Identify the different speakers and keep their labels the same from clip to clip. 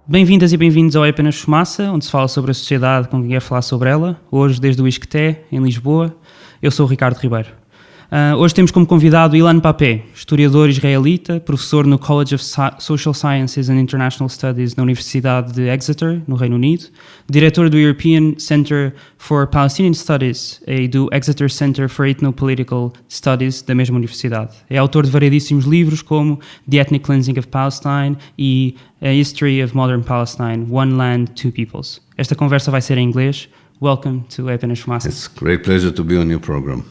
Speaker 1: Bem-vindas e bem-vindos ao É Apenas Fumaça, onde se fala sobre a sociedade com quem quer falar sobre ela. Hoje, desde o Isqueté, em Lisboa, eu sou o Ricardo Ribeiro. Hoje temos como convidado Ilan Pappé, historiador israelita, professor no College of Social Sciences and International Studies na Universidade de Exeter, no Reino Unido, diretor do European Center for Palestinian Studies e do Exeter Center for Ethno-Political Studies da mesma universidade. É autor de variedíssimos livros como The Ethnic Cleansing of Palestine e A History of Modern Palestine, One Land, Two Peoples. Esta conversa vai ser em inglês. Welcome to É Apenas Fumaça.
Speaker 2: It's a great pleasure to be on your program.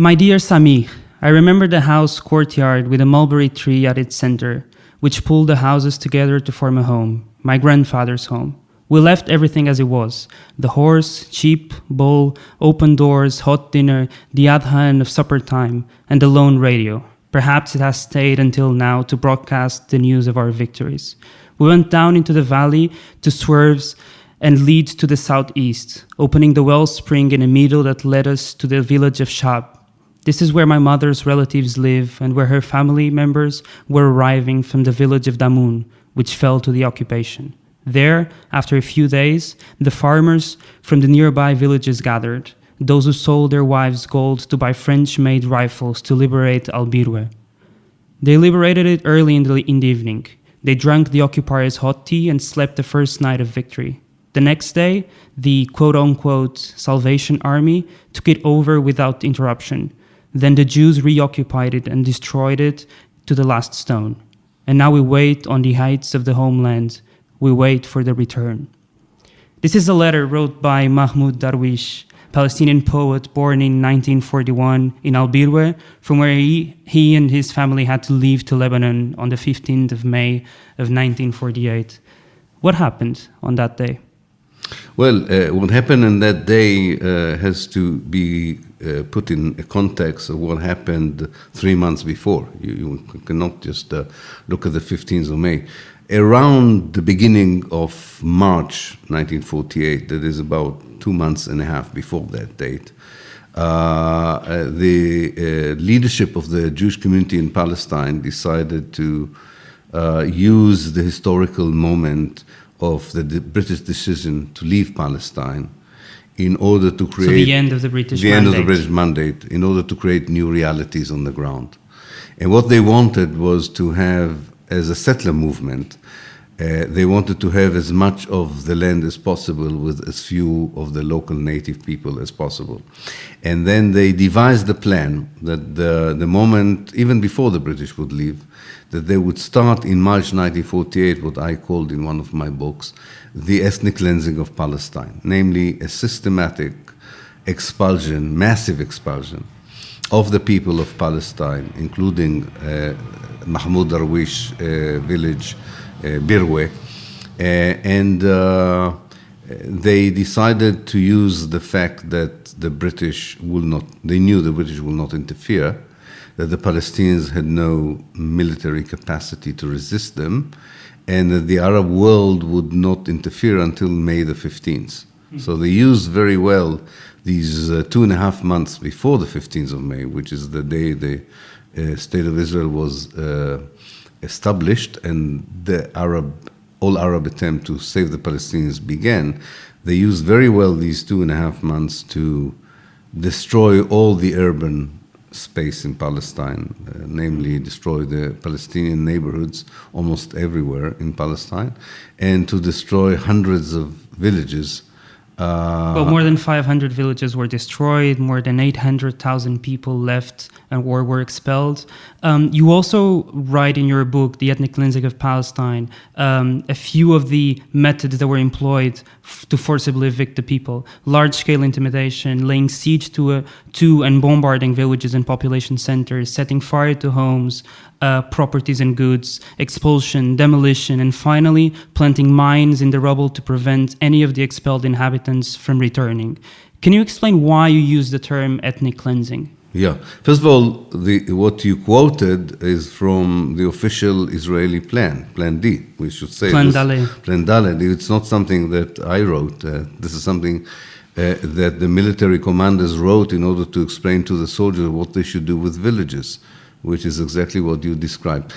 Speaker 1: My dear Samir, I remember the house courtyard with a mulberry tree at its center, which pulled the houses together to form a home, my grandfather's home. We left everything as it was, the horse, sheep, bull, open doors, hot dinner, the adhan of supper time, and the lone radio. Perhaps it has stayed until now to broadcast the news of our victories. We went down into the valley to swerves and lead to the southeast, opening the wellspring in a meadow that led us to the village of Shab. This is where my mother's relatives live and where her family members were arriving from the village of Damun, which fell to the occupation. There, after a few days, the farmers from the nearby villages gathered, those who sold their wives gold to buy French-made rifles to liberate Albirwe. They liberated it early in the evening. They drank the occupiers' hot tea and slept the first night of victory. The next day, the quote-unquote Salvation Army took it over without interruption. Then the Jews reoccupied it and destroyed it to the last stone. And now we wait on the heights of the homeland. We wait for the return. This is a letter wrote by Mahmoud Darwish, Palestinian poet born in 1941 in Albirwe, from where he and his family had to leave to Lebanon on the 15th of May of 1948. What happened on that day?
Speaker 2: Well, what happened on that day has to be put in a context of what happened 3 months before. You cannot just look at the 15th of May. Around the beginning of March 1948, that is about 2 months and a half before that date, the leadership of the Jewish community in Palestine decided to use the historical moment of the British decision to leave Palestine in order to create...
Speaker 1: So the end of the British mandate.
Speaker 2: The end of the British mandate, in order to create new realities on the ground. And what they wanted was to have, as a settler movement, they wanted to have as much of the land as possible with as few of the local native people as possible. And then they devised a plan that the moment, even before the British would leave, that they would start in March 1948, what I called in one of my books, the ethnic cleansing of Palestine, namely a systematic expulsion, massive expulsion of the people of Palestine, including Mahmoud Darwish village, Birwe, and they decided to use the fact that the British will not, they knew the British will not interfere, that the Palestinians had no military capacity to resist them, and that the Arab world would not interfere until May the 15th. So they used very well these 2.5 months before the 15th of May, which is the day the State of Israel was established and the all-Arab attempt to save the Palestinians began. They used very well these 2.5 months to destroy all the urban space in Palestine, namely destroy the Palestinian neighborhoods almost everywhere in Palestine, and to destroy hundreds of villages.
Speaker 1: Well, more than 500 villages were destroyed, more than 800,000 people left or were expelled. You also write in your book, The Ethnic Cleansing of Palestine, a few of the methods that were employed to forcibly evict the people. Large-scale intimidation, laying siege to and bombarding villages and population centers, setting fire to homes, properties and goods, expulsion, demolition, and finally planting mines in the rubble to prevent any of the expelled inhabitants from returning. Can you explain why you use the term ethnic cleansing?
Speaker 2: Yeah. First of all, what you quoted is from the official Israeli plan, Plan D, we should say.
Speaker 1: Plan Dalet.
Speaker 2: Plan Dalet. It's not something that I wrote. This is something that the military commanders wrote in order to explain to the soldiers what they should do with villages. which is exactly what you described.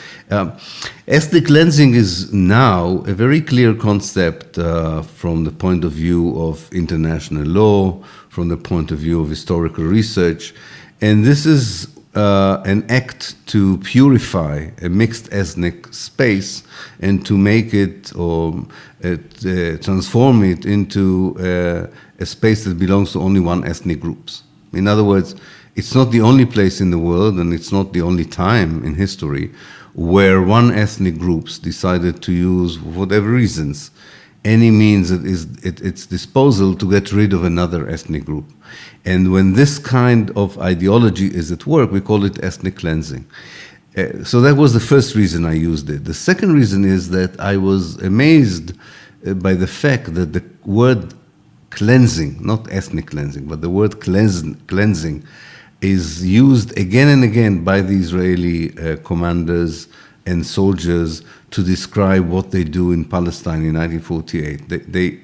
Speaker 2: Ethnic cleansing is now a very clear concept from the point of view of international law, from the point of view of historical research, and this is an act to purify a mixed ethnic space and to make it or transform it into a space that belongs to only one ethnic group. In other words, it's not the only place in the world, and it's not the only time in history where one ethnic groups decided to use, for whatever reasons, any means at its disposal to get rid of another ethnic group. And when this kind of ideology is at work, we call it ethnic cleansing. So that was the first reason I used it. The second reason is that I was amazed by the fact that the word cleansing, not ethnic cleansing, but the word cleansing is used again and again by the Israeli commanders and soldiers to describe what they do in Palestine in 1948. They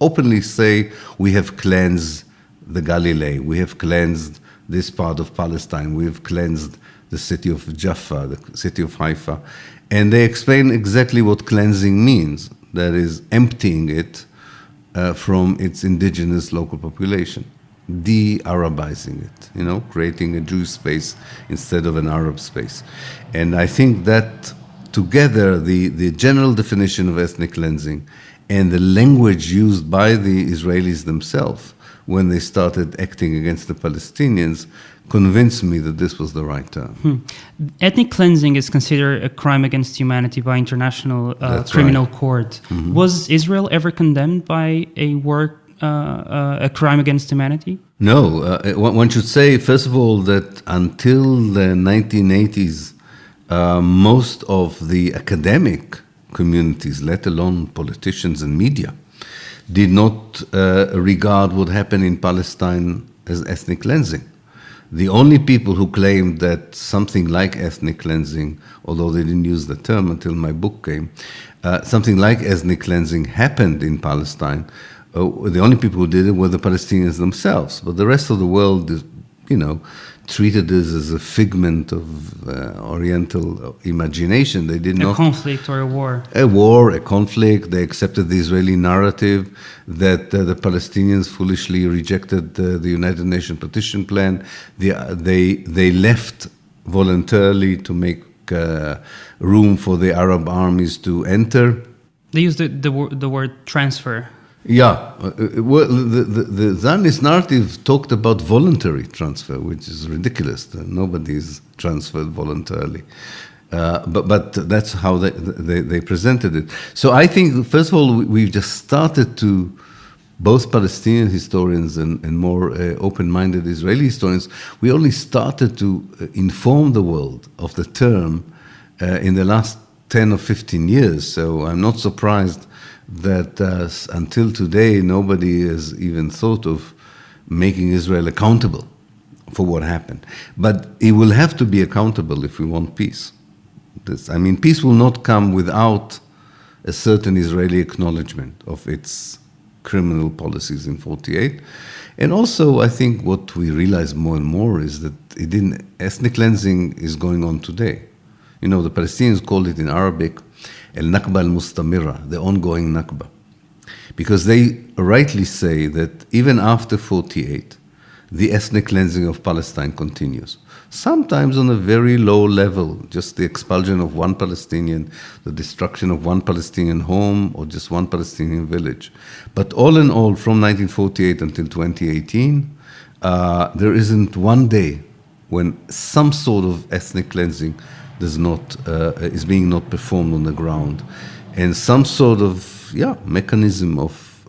Speaker 2: openly say, we have cleansed the Galilee, we have cleansed this part of Palestine, we have cleansed the city of Jaffa, the city of Haifa, and they explain exactly what cleansing means, that is emptying it from its indigenous local population, de-Arabizing it, creating a Jewish space instead of an Arab space. And I think that together, the general definition of ethnic cleansing and the language used by the Israelis themselves when they started acting against the Palestinians convinced me that this was the right term.
Speaker 1: Ethnic cleansing is considered a crime against humanity by international criminal court. Mm-hmm. Was Israel ever condemned by a crime against humanity?
Speaker 2: No. One should say, first of all, that until the 1980s, most of the academic communities, let alone politicians and media, did not regard what happened in Palestine as ethnic cleansing. The only people who claimed that something like ethnic cleansing, although they didn't use the term until my book came, something like ethnic cleansing happened in Palestine. The only people who did it were the Palestinians themselves. But the rest of the world, treated this as a figment of Oriental imagination. They did not...
Speaker 1: A conflict or a war.
Speaker 2: A war, a conflict. They accepted the Israeli narrative that the Palestinians foolishly rejected the United Nations partition plan. They left voluntarily to make room for the Arab armies to enter.
Speaker 1: They used the word transfer.
Speaker 2: Yeah, the Zionist narrative talked about voluntary transfer, which is ridiculous. Nobody is transferred voluntarily. But that's how they presented it. So I think, first of all, we've just started to, both Palestinian historians and more open-minded Israeli historians, we only started to inform the world of the term in the last 10 or 15 years. So I'm not surprised that until today, nobody has even thought of making Israel accountable for what happened. But it will have to be accountable if we want peace. Peace will not come without a certain Israeli acknowledgement of its criminal policies in 1948. And also, I think what we realize more and more is that ethnic cleansing is going on today. The Palestinians called it in Arabic al-Nakba al-Mustamira, the ongoing Nakba. Because they rightly say that even after 1948, the ethnic cleansing of Palestine continues. Sometimes on a very low level, just the expulsion of one Palestinian, the destruction of one Palestinian home, or just one Palestinian village. But all in all, from 1948 until 2018, there isn't one day when some sort of ethnic cleansing is being not performed on the ground, and some sort of mechanism of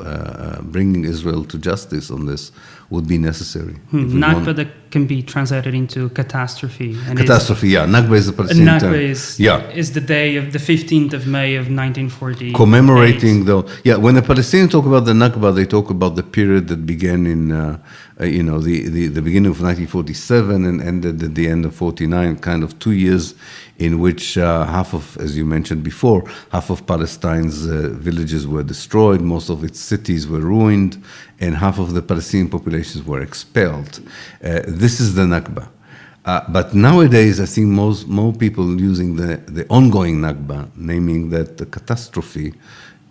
Speaker 2: bringing Israel to justice on this would be necessary.
Speaker 1: Nakba that can be translated into catastrophe.
Speaker 2: Catastrophe, Nakba is the Palestinian term.
Speaker 1: Nakba is the day of the 15th of May of 1940.
Speaker 2: Commemorating when the Palestinians talk about the Nakba, they talk about the period that began in the beginning of 1947 and ended at the end of 49, kind of 2 years in which half of, as you mentioned before, half of Palestine's villages were destroyed, most of its cities were ruined, and half of the Palestinian populations were expelled. This is the Nakba. But nowadays, I think more people using the ongoing Nakba, naming that the catastrophe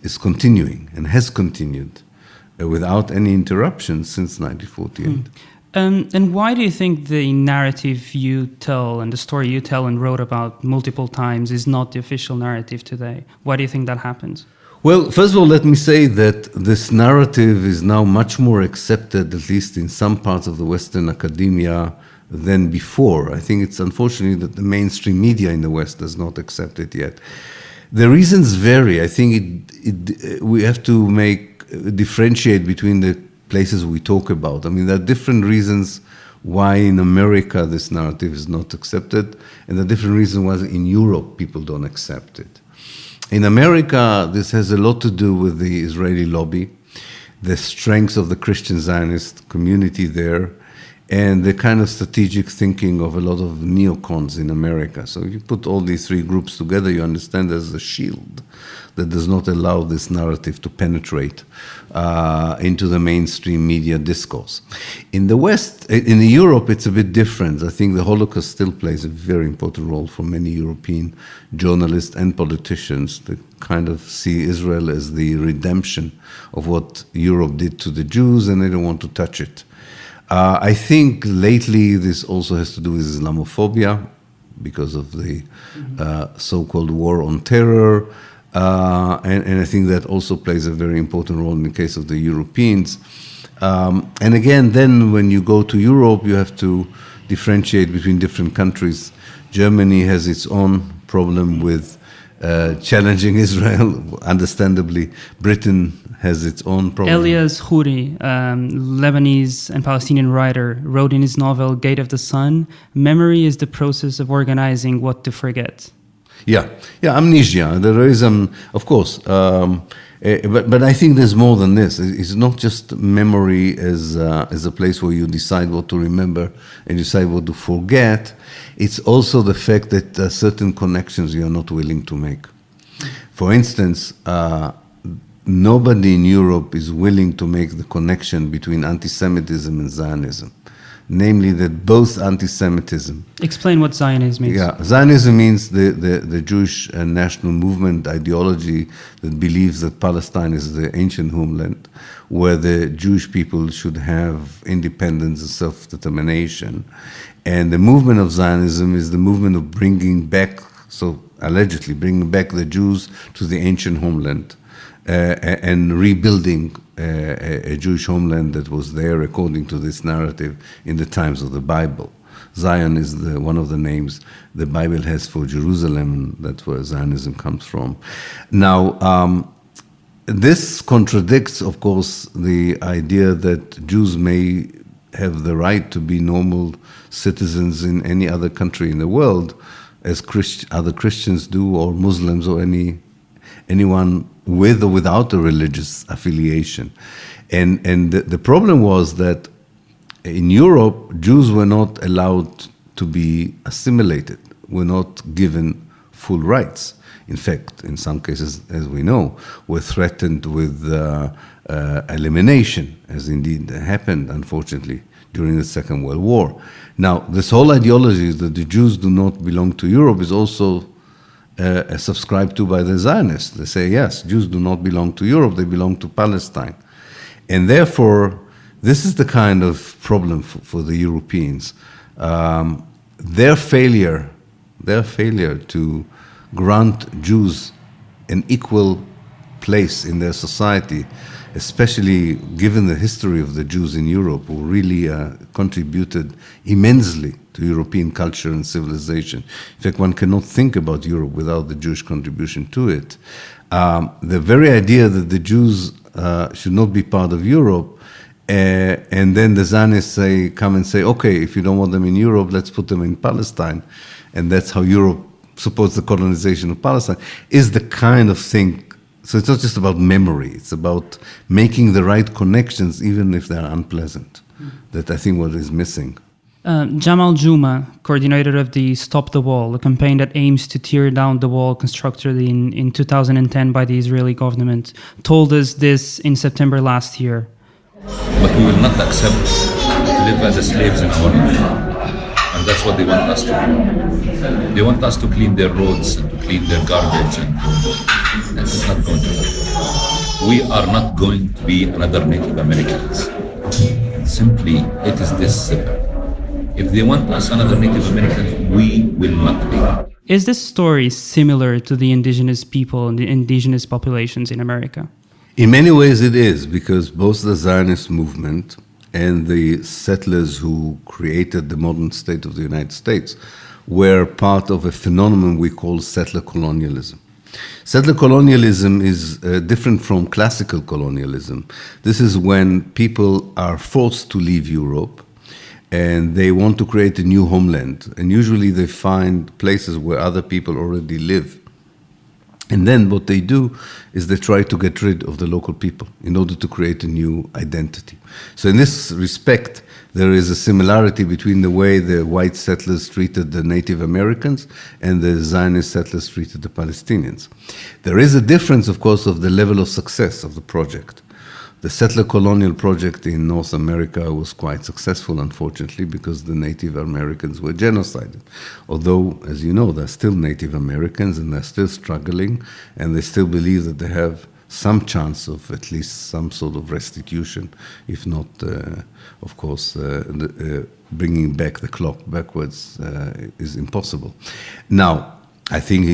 Speaker 2: is continuing and has continued without any interruption since 1948.
Speaker 1: And why do you think the narrative you tell and the story you tell and wrote about multiple times is not the official narrative today? Why do you think that happens?
Speaker 2: Well, first of all, let me say that this narrative is now much more accepted, at least in some parts of the Western academia, than before. I think it's unfortunately that the mainstream media in the West does not accept it yet. The reasons vary. I think we have to differentiate between the places we talk about. I mean, there are different reasons why in America this narrative is not accepted, and there are different reasons why in Europe people don't accept it. In America, this has a lot to do with the Israeli lobby, the strengths of the Christian Zionist community there, and the kind of strategic thinking of a lot of neocons in America. So if you put all these three groups together, you understand there's a shield that does not allow this narrative to penetrate into the mainstream media discourse. In the West, in Europe, it's a bit different. I think the Holocaust still plays a very important role for many European journalists and politicians that kind of see Israel as the redemption of what Europe did to the Jews, and they don't want to touch it. I think lately this also has to do with Islamophobia because of the so-called war on terror. And I think that also plays a very important role in the case of the Europeans. And again, then when you go to Europe, you have to differentiate between different countries. Germany has its own problem with challenging Israel, understandably. Britain has its own problem.
Speaker 1: Elias Khoury, Lebanese and Palestinian writer, wrote in his novel Gate of the Sun, memory is the process of organizing what to forget.
Speaker 2: Yeah, amnesia. There is, of course, but I think there's more than this. It's not just memory as a place where you decide what to remember and decide what to forget. It's also the fact that there are certain connections you are not willing to make. For instance, nobody in Europe is willing to make the connection between anti-Semitism and Zionism. Namely, that both anti-Semitism...
Speaker 1: Explain what Zionism means.
Speaker 2: Yeah, Zionism means the Jewish national movement ideology that believes that Palestine is the ancient homeland, where the Jewish people should have independence and self-determination. And the movement of Zionism is the movement of bringing back, so allegedly bringing back the Jews to the ancient homeland and rebuilding a Jewish homeland that was there according to this narrative in the times of the Bible. Zion is one of the names the Bible has for Jerusalem. That's where Zionism comes from. Now, this contradicts, of course, the idea that Jews may have the right to be normal citizens in any other country in the world, as other Christians do, or Muslims, or anyone with or without a religious affiliation. And the problem was that in Europe, Jews were not allowed to be assimilated, were not given full rights. In fact, in some cases, as we know, were threatened with elimination, as indeed happened, unfortunately, during the Second World War. Now, this whole ideology that the Jews do not belong to Europe is also subscribed to by the Zionists. They say, yes, Jews do not belong to Europe, they belong to Palestine. And therefore, this is the kind of problem for the Europeans. Their failure to grant Jews an equal place in their society, especially given the history of the Jews in Europe, who really contributed immensely to European culture and civilization. In fact, one cannot think about Europe without the Jewish contribution to it. The very idea that the Jews should not be part of Europe, and then the Zionists come and say, okay, if you don't want them in Europe, let's put them in Palestine. And that's how Europe supports the colonization of Palestine, is the kind of thing. So it's not just about memory, it's about making the right connections, even if they're unpleasant. That I think what is missing.
Speaker 1: Jamal Juma, coordinator of the Stop the Wall, a campaign that aims to tear down the wall constructed in 2010 by the Israeli government, told us this in September last year.
Speaker 3: But we will not accept to live as slaves in our And that's what they want us to do. They want us to clean their roads and to clean their garbage, and that's not going to happen. We are not going to be another Native Americans. Simply, it is this simple. If they want us another Native Americans, we will not be.
Speaker 1: Is this story similar to the indigenous people and the indigenous populations in America?
Speaker 2: In many ways it is, because both the Zionist movement and the settlers who created the modern state of the United States were part of a phenomenon we call settler colonialism. Settler colonialism is different from classical colonialism. This is when people are forced to leave Europe and they want to create a new homeland. And usually they find places where other people already live. And then what they do is they try to get rid of the local people in order to create a new identity. So in this respect, there is a similarity between the way the white settlers treated the Native Americans and the Zionist settlers treated the Palestinians. There is a difference, of course, of the level of success of the project. The settler colonial project in North America was quite successful, unfortunately, because the Native Americans were genocided. Although, as you know, they're still Native Americans and they're still struggling, and they still believe that they have some chance of at least some sort of restitution, if not, of course, bringing back the clock backwards is impossible. Now, I think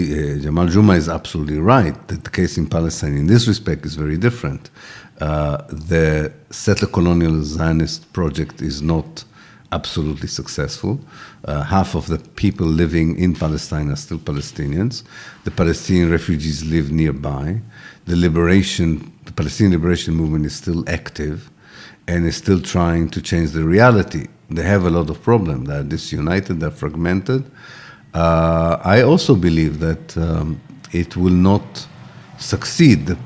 Speaker 2: Jamal Juma is absolutely right that the case in Palestine in this respect is very different. The settler colonial Zionist project is not absolutely successful. Half of the people living in Palestine are still Palestinians. The Palestinian refugees live nearby. The Palestinian liberation movement is still active and is still trying to change the reality. They have a lot of problems. They're disunited, they're fragmented. I also believe that it will not succeed. The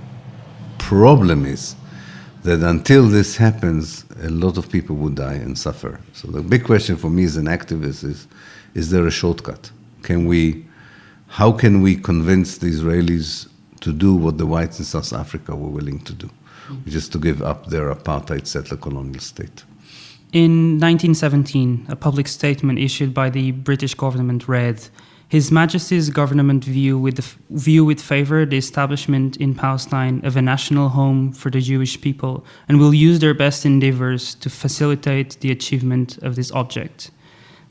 Speaker 2: problem is that until this happens, a lot of people would die and suffer. So the big question for me as an activist is there a shortcut? How can we convince the Israelis to do what the whites in South Africa were willing to do, which is to give up their apartheid settler colonial state?
Speaker 1: In 1917, a public statement issued by the British government read, "His Majesty's government view with favor the establishment in Palestine of a national home for the Jewish people and will use their best endeavors to facilitate the achievement of this object."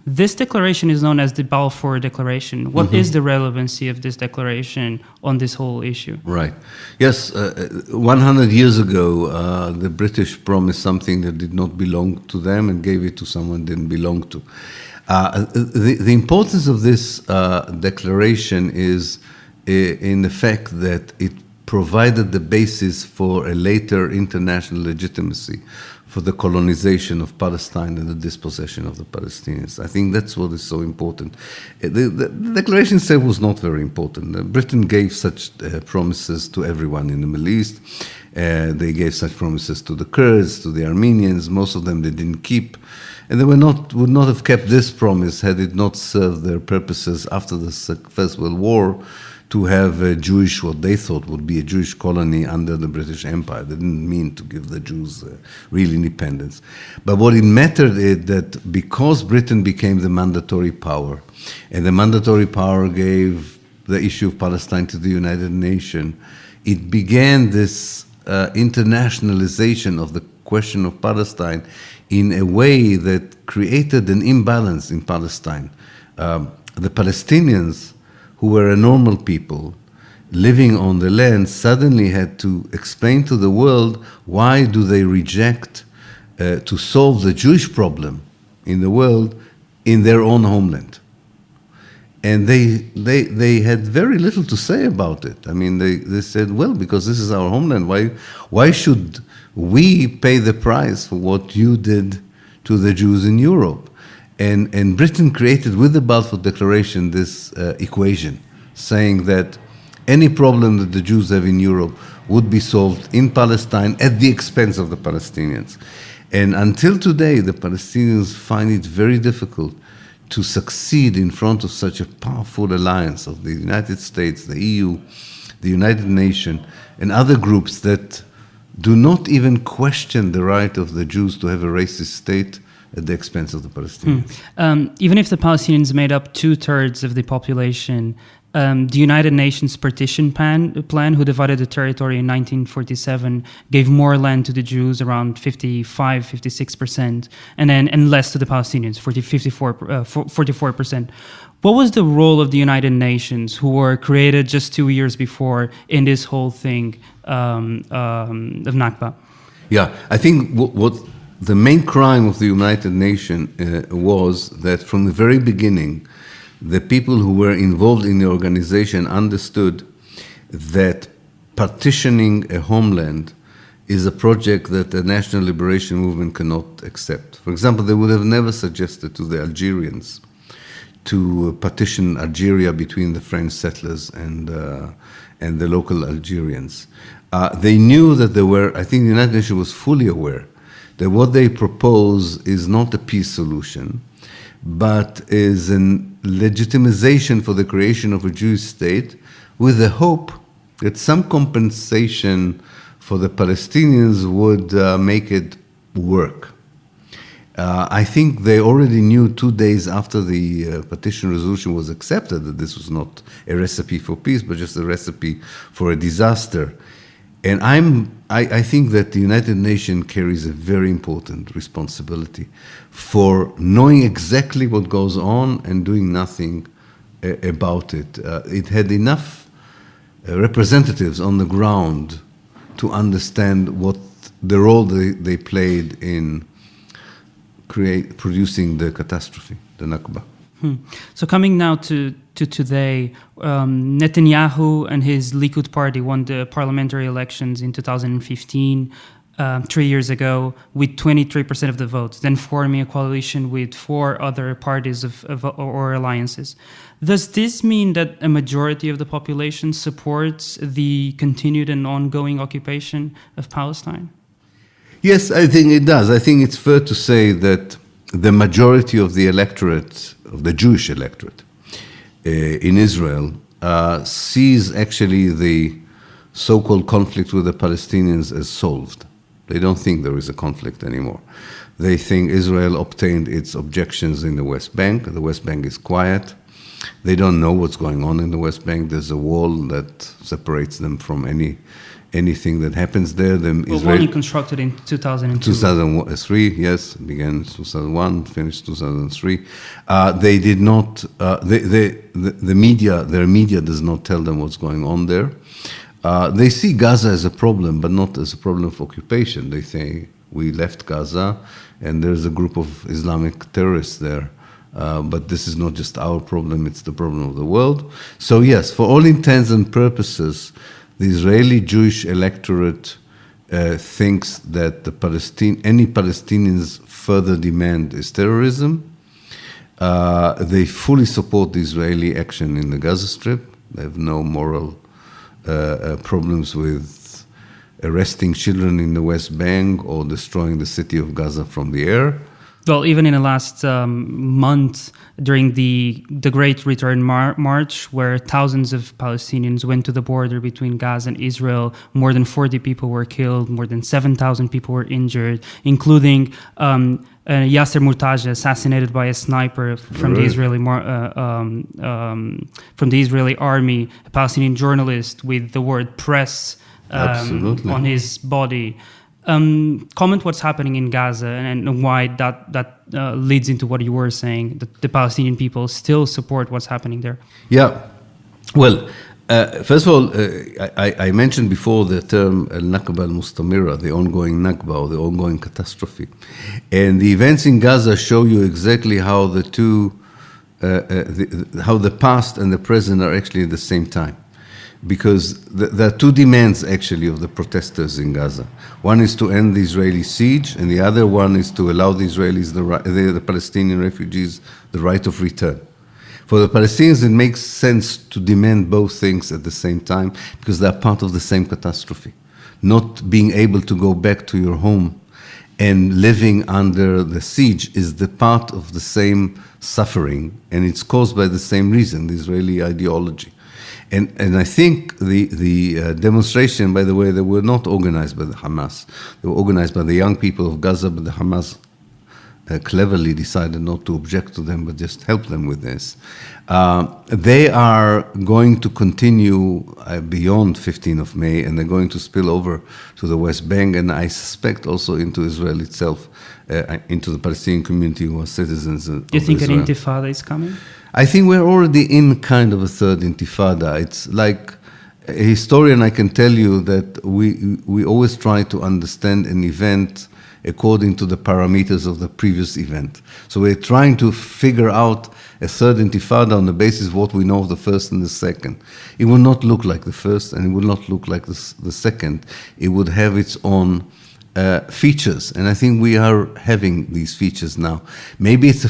Speaker 1: This declaration is known as the Balfour Declaration. What is the relevancy of this declaration on this whole issue?
Speaker 2: Right. Yes, 100 years ago, the British promised something that did not belong to them and gave it to someone it didn't belong to. The importance of this declaration is in the fact that it provided the basis for a later international legitimacy for the colonization of Palestine and the dispossession of the Palestinians. I think that's what is so important. The declaration itself was not very important. Britain gave such promises to everyone in the Middle East. They gave such promises to the Kurds, to the Armenians. Most of them they didn't keep. And they would not have kept this promise had it not served their purposes after the First World War to have a Jewish, what they thought would be a Jewish colony under the British Empire. They didn't mean to give the Jews real independence. But what it mattered is that because Britain became the mandatory power, and the mandatory power gave the issue of Palestine to the United Nations, it began this internationalization of the question of Palestine in a way that created an imbalance in Palestine. The Palestinians, who were a normal people living on the land, suddenly had to explain to the world why do they reject to solve the Jewish problem in the world in their own homeland. And they had very little to say about it. I mean, they said, well, because this is our homeland, why should we pay the price for what you did to the Jews in Europe? And Britain created with the Balfour Declaration this equation, saying that any problem that the Jews have in Europe would be solved in Palestine at the expense of the Palestinians. And until today, the Palestinians find it very difficult to succeed in front of such a powerful alliance of the United States, the EU, the United Nations, and other groups that do not even question the right of the Jews to have a racist state at the expense of the Palestinians.
Speaker 1: Even if the Palestinians made up 2/3 of the population, the United Nations partition plan, who divided the territory in 1947, gave more land to the Jews, around 56%, and less to the Palestinians, 44%. What was the role of the United Nations, who were created just 2 years before, in this whole thing of Nakba?
Speaker 2: Yeah, I think what the main crime of the United Nations was that from the very beginning, the people who were involved in the organization understood that partitioning a homeland is a project that the national liberation movement cannot accept. For example, they would have never suggested to the Algerians to partition Algeria between the French settlers and the local Algerians. They knew that I think the United Nations was fully aware that what they propose is not a peace solution, but is a legitimization for the creation of a Jewish state with the hope that some compensation for the Palestinians would make it work. I think they already knew 2 days after the partition resolution was accepted that this was not a recipe for peace, but just a recipe for a disaster. And I think that the United Nations carries a very important responsibility for knowing exactly what goes on and doing nothing about it. It had enough representatives on the ground to understand what the role they played in producing the catastrophe, the Nakba.
Speaker 1: So coming now to today, Netanyahu and his Likud party won the parliamentary elections in 2015, 3 years ago, with 23% of the votes, then forming a coalition with 4 other parties or alliances. Does this mean that a majority of the population supports the continued and ongoing occupation of Palestine?
Speaker 2: Yes, I think it does. I think it's fair to say that the majority of the electorate, of the Jewish electorate in Israel, sees actually the so-called conflict with the Palestinians as solved. They don't think there is a conflict anymore. They think Israel obtained its objections in the West Bank. The West Bank is quiet. They don't know what's going on in the West Bank. There's a wall that separates them from anything that happens there.
Speaker 1: Only constructed in 2002.
Speaker 2: 2003, yes, began in 2001, finished 2003. They did not. The media, their media, does not tell them what's going on there. They see Gaza as a problem, but not as a problem of occupation. They say we left Gaza, and there's a group of Islamic terrorists there. But this is not just our problem; it's the problem of the world. So yes, for all intents and purposes, the Israeli Jewish electorate thinks that any Palestinians' further demand is terrorism. They fully support the Israeli action in the Gaza Strip. They have no moral problems with arresting children in the West Bank or destroying the city of Gaza from the air.
Speaker 1: Well, even in the last month, during the Great Return March, where thousands of Palestinians went to the border between Gaza and Israel, more than 40 people were killed, more than 7,000 people were injured, including Yasser Murtaja, assassinated by a sniper from the Israeli army, a Palestinian journalist with the word press on his body. Comment what's happening in Gaza and why that leads into what you were saying, that the Palestinian people still support what's happening there.
Speaker 2: Yeah. Well, first of all, I mentioned before the term al-Nakba al-Mustamira, the ongoing Nakba, or the ongoing catastrophe. And the events in Gaza show you exactly how the past and the present are actually at the same time. Because there are 2 demands, actually, of the protesters in Gaza. One is to end the Israeli siege, and the other one is to allow the Israelis, the Palestinian refugees, the right of return. For the Palestinians, it makes sense to demand both things at the same time, because they're part of the same catastrophe. Not being able to go back to your home and living under the siege is the part of the same suffering, and it's caused by the same reason, the Israeli ideology. And I think the demonstration, by the way, they were not organized by the Hamas. They were organized by the young people of Gaza, but the Hamas cleverly decided not to object to them, but just help them with this. They are going to continue beyond 15th of May, and they're going to spill over to the West Bank, and I suspect also into Israel itself, into the Palestinian community who are citizens of
Speaker 1: Do you think
Speaker 2: Israel.
Speaker 1: an intifada is coming?
Speaker 2: I think we're already in kind of a third intifada. It's like a historian, I can tell you that we always try to understand an event according to the parameters of the previous event. So we're trying to figure out a third intifada on the basis of what we know of the first and the second. It will not look like the first, and it will not look like the second. It would have its own features, and I think we are having these features now. Maybe it's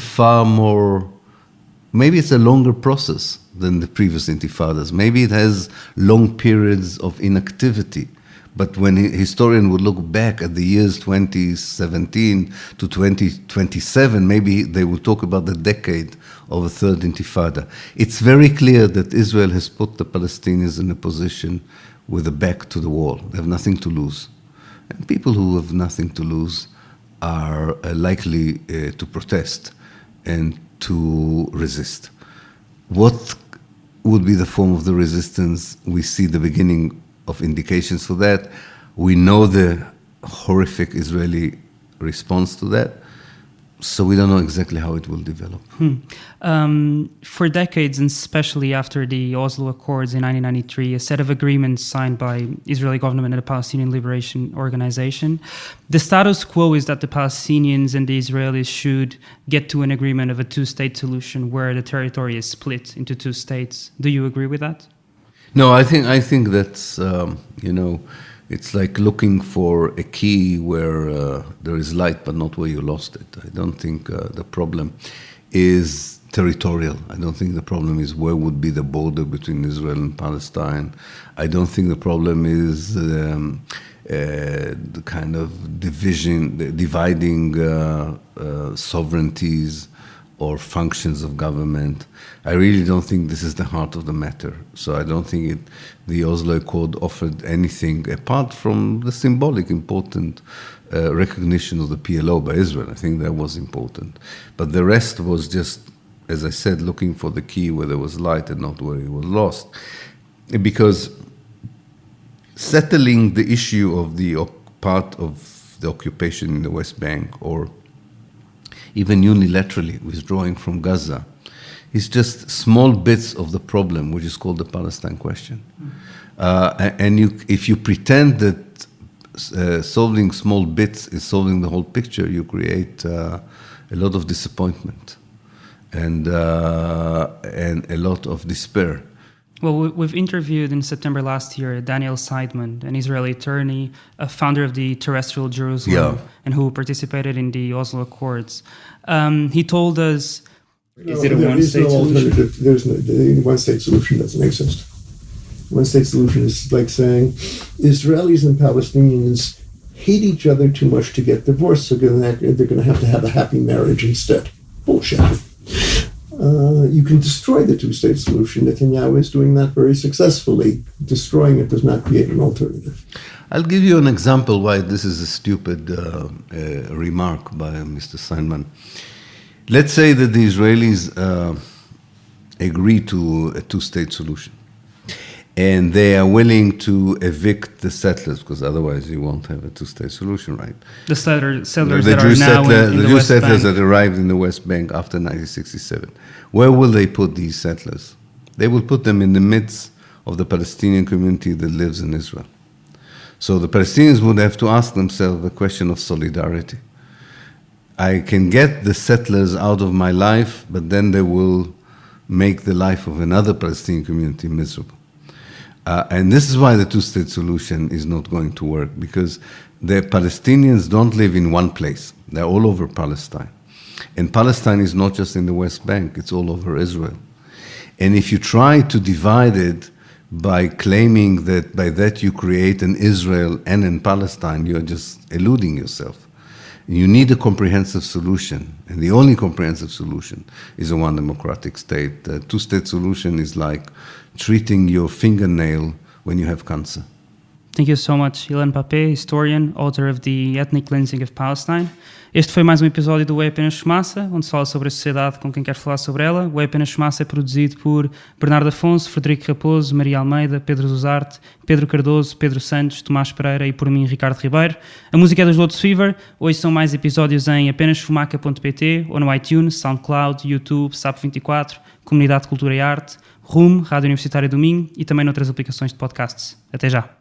Speaker 2: a longer process than the previous intifadas. Maybe it has long periods of inactivity. But when a historian would look back at the years 2017 to 2027, maybe they would talk about the decade of a third intifada. It's very clear that Israel has put the Palestinians in a position with the back to the wall. They have nothing to lose. And people who have nothing to lose are likely to protest and to resist. What would be the form of the resistance? We see the beginning of indications for that. We know the horrific Israeli response to that, so we don't know exactly how it will develop.
Speaker 1: For decades, and especially after the Oslo Accords in 1993, a set of agreements signed by Israeli government and the Palestinian Liberation Organization, the status quo is that the Palestinians and the Israelis should get to an agreement of a two-state solution where the territory is split into two states. Do you agree with that?
Speaker 2: No, I think that's, it's like looking for a key where there is light but not where you lost it. I don't think the problem is territorial. I don't think the problem is where would be the border between Israel and Palestine. I don't think the problem is the kind of dividing sovereignties or functions of government. I really don't think this is the heart of the matter. So I don't think the Oslo Accord offered anything apart from the symbolic important recognition of the PLO by Israel. I think that was important. But the rest was just, as I said, looking for the key where there was light and not where it was lost. Because settling the issue of the part of the occupation in the West Bank, or even unilaterally withdrawing from Gaza, is just small bits of the problem, which is called the Palestine question. If you pretend that solving small bits is solving the whole picture, you create a lot of disappointment and a lot of despair.
Speaker 1: Well, we've interviewed in September last year Daniel Seidman, an Israeli attorney, a founder of the Terrestrial Jerusalem, and who participated in the Oslo Accords. He told us, is it a one-state solution?
Speaker 4: The one-state solution doesn't exist. One-state solution is like saying Israelis and Palestinians hate each other too much to get divorced, so they're going to have a happy marriage instead. Bullshit. You can destroy the two-state solution. Netanyahu is doing that very successfully. Destroying it does not create an alternative.
Speaker 2: I'll give you an example why this is a stupid remark by Mr. Steinman. Let's say that the Israelis agree to a two-state solution, and they are willing to evict the settlers, because otherwise you won't have a two-state solution, right?
Speaker 1: The settlers that are now in the
Speaker 2: Jewish
Speaker 1: West
Speaker 2: settlers
Speaker 1: Bank.
Speaker 2: that arrived in the West Bank after 1967. Where will they put these settlers? They will put them in the midst of the Palestinian community that lives in Israel. So the Palestinians would have to ask themselves a question of solidarity. I can get the settlers out of my life, but then they will make the life of another Palestinian community miserable. And this is why the two-state solution is not going to work, because the Palestinians don't live in one place. They're all over Palestine. And Palestine is not just in the West Bank, it's all over Israel. And if you try to divide it by claiming that by that you create an Israel and in Palestine, you're just eluding yourself. You need a comprehensive solution, and the only comprehensive solution is a one democratic state. The two-state solution is like treating your fingernail when you have cancer.
Speaker 1: Thank you so much, Ilan Pappé, historian, author of The Ethnic Cleansing of Palestine. Este foi mais um episódio do É Apenas Fumaça, onde se fala sobre a sociedade com quem quer falar sobre ela. O É Apenas Fumaça é produzido por Bernardo Afonso, Frederico Raposo, Maria Almeida, Pedro Duzarte, Pedro Cardoso, Pedro Santos, Tomás Pereira e por mim, Ricardo Ribeiro. A música é dos Lotus Fever. Hoje são mais episódios em apenasfumaca.pt ou no iTunes, SoundCloud, YouTube, SAP24, Comunidade de Cultura e Arte, RUM, Rádio Universitária do Minho e também noutras aplicações de podcasts. Até já!